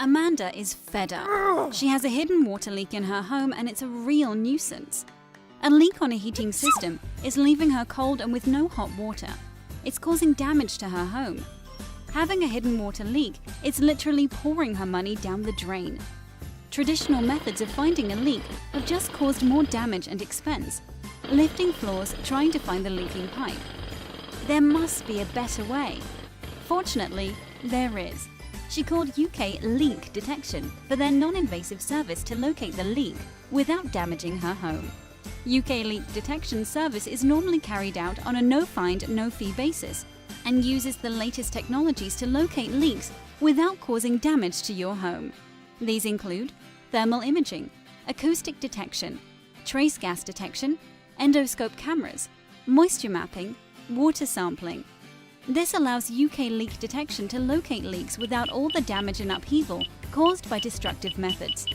Amanda is fed up. She has a hidden water leak in her home and it's a real nuisance. A leak on a heating system is leaving her cold and with no hot water. It's causing damage to her home. Having a hidden water leak, it's literally pouring her money down the drain. Traditional methods of finding a leak have just caused more damage and expense, lifting floors trying to find the leaking pipe. There must be a better way. Fortunately, there is. She called UK Leak Detection for their non-invasive service to locate the leak without damaging her home. UK Leak Detection service is normally carried out on a no-find, no-fee basis and uses the latest technologies to locate leaks without causing damage to your home. These include thermal imaging, acoustic detection, trace gas detection, endoscope cameras, moisture mapping, water sampling. This allows UK Leak Detection to locate leaks without all the damage and upheaval caused by destructive methods.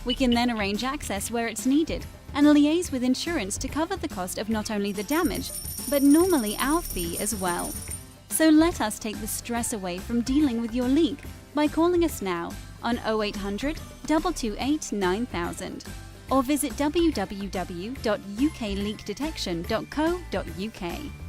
We can then arrange access where it's needed and liaise with insurance to cover the cost of not only the damage, but normally our fee as well. So let us take the stress away from dealing with your leak by calling us now on 0800 228 9000 or visit www.ukleakdetection.co.uk.